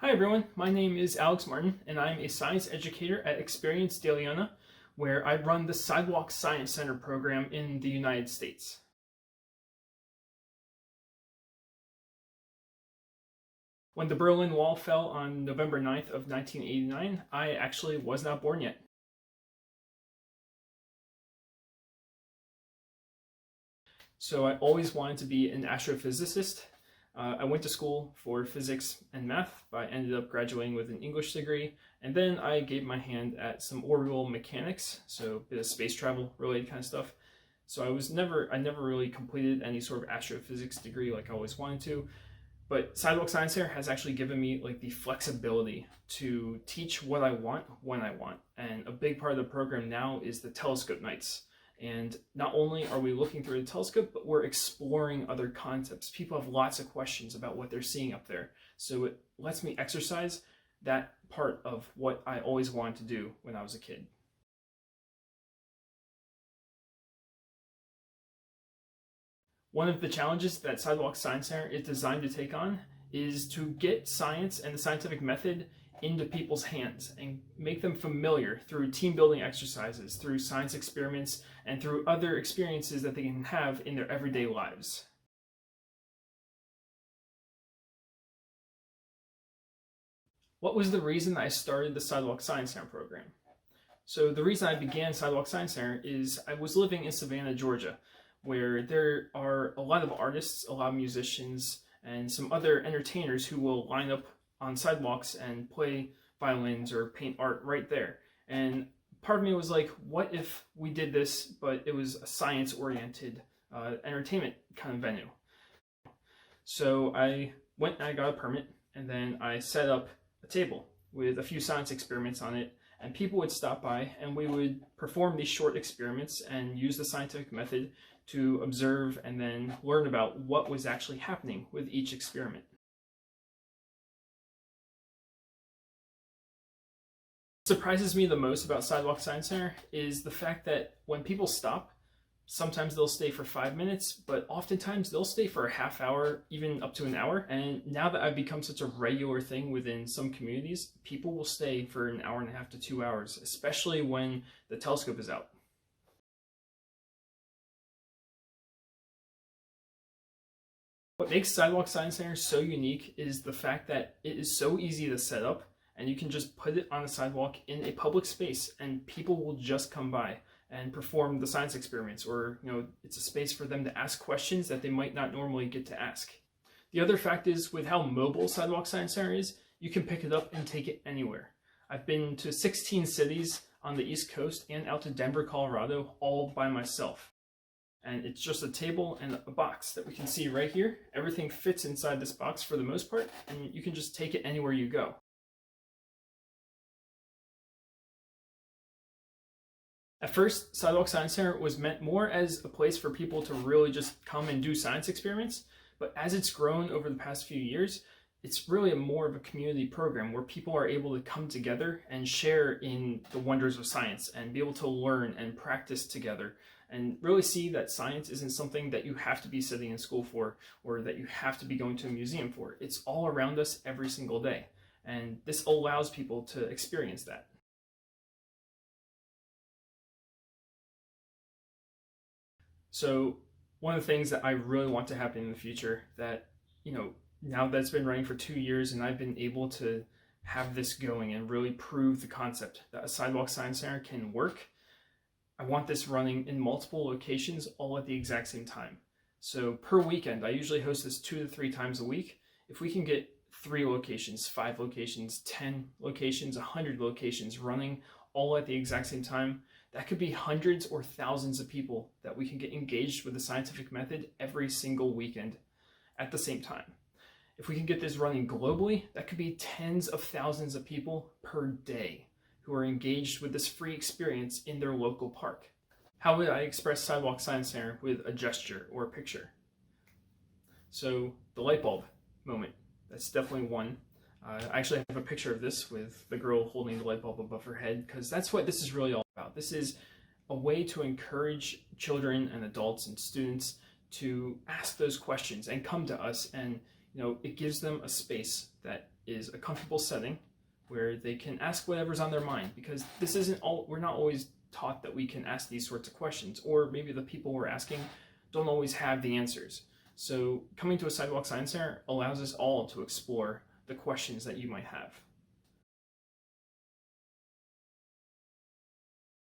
Hi everyone, my name is Alex Martin and I'm a science educator at Experience de Leona, where I run the Sidewalk Science Center program in the United States. When the Berlin Wall fell on November 9th of 1989, I actually was not born yet. So I always wanted to be an astrophysicist. I went to school for physics and math, but I ended up graduating with an English degree, and then I gave my hand at some orbital mechanics, so a bit of space travel related kind of stuff. So I never really completed any sort of astrophysics degree like I always wanted to, but Sidewalk Science Center has actually given me like the flexibility to teach what I want when I want, and a big part of the program now is the telescope nights. And not only are we looking through the telescope, but we're exploring other concepts. People have lots of questions about what they're seeing up there. So it lets me exercise that part of what I always wanted to do when I was a kid. One of the challenges that Sidewalk Science Center is designed to take on is to get science and the scientific method into people's hands and make them familiar through team building exercises, through science experiments, and through other experiences that they can have in their everyday lives. What was the reason I started the Sidewalk Science Center program? So the reason I began Sidewalk Science Center is I was living in Savannah, Georgia, where there are a lot of artists, a lot of musicians, and some other entertainers who will line up on sidewalks and play violins or paint art right there. And part of me was like, what if we did this, but it was a science-oriented entertainment kind of venue? So I went and I got a permit, and then I set up a table with a few science experiments on it, and people would stop by and we would perform these short experiments and use the scientific method to observe and then learn about what was actually happening with each experiment. What surprises me the most about Sidewalk Science Center is the fact that when people stop, sometimes they'll stay for 5 minutes, but oftentimes they'll stay for a half hour, even up to an hour. And now that I've become such a regular thing within some communities, people will stay for an hour and a half to 2 hours, especially when the telescope is out. What makes Sidewalk Science Center so unique is the fact that it is so easy to set up, and you can just put it on a sidewalk in a public space and people will just come by and perform the science experiments, or it's a space for them to ask questions that they might not normally get to ask. The other fact is, with how mobile Sidewalk Science Center is, you can pick it up and take it anywhere. I've been to 16 cities on the East Coast and out to Denver, Colorado, all by myself. And it's just a table and a box that we can see right here. Everything fits inside this box for the most part, and you can just take it anywhere you go. At first, Sidewalk Science Center was meant more as a place for people to really just come and do science experiments, but as it's grown over the past few years, it's really more of a community program where people are able to come together and share in the wonders of science and be able to learn and practice together and really see that science isn't something that you have to be sitting in school for or that you have to be going to a museum for. It's all around us every single day, and this allows people to experience that. So one of the things that I really want to happen in the future that, now that it's been running for 2 years and I've been able to have this going and really prove the concept that a Sidewalk Science Center can work, I want this running in multiple locations all at the exact same time. So per weekend, I usually host this 2 to 3 times a week. If we can get 3 locations, 5 locations, 10 locations, 100 locations running all at the exact same time, that could be hundreds or thousands of people that we can get engaged with the scientific method every single weekend at the same time. If we can get this running globally, that could be tens of thousands of people per day who are engaged with this free experience in their local park. How would I express Sidewalk Science Center with a gesture or a picture? So the light bulb moment, that's definitely one. I actually have a picture of this with the girl holding the light bulb above her head, because that's what this is really all about. This is a way to encourage children and adults and students to ask those questions and come to us, and it gives them a space that is a comfortable setting where they can ask whatever's on their mind, because this isn't all, we're not always taught that we can ask these sorts of questions, or maybe the people we're asking don't always have the answers. So coming to a Sidewalk Science Center allows us all to explore the questions that you might have.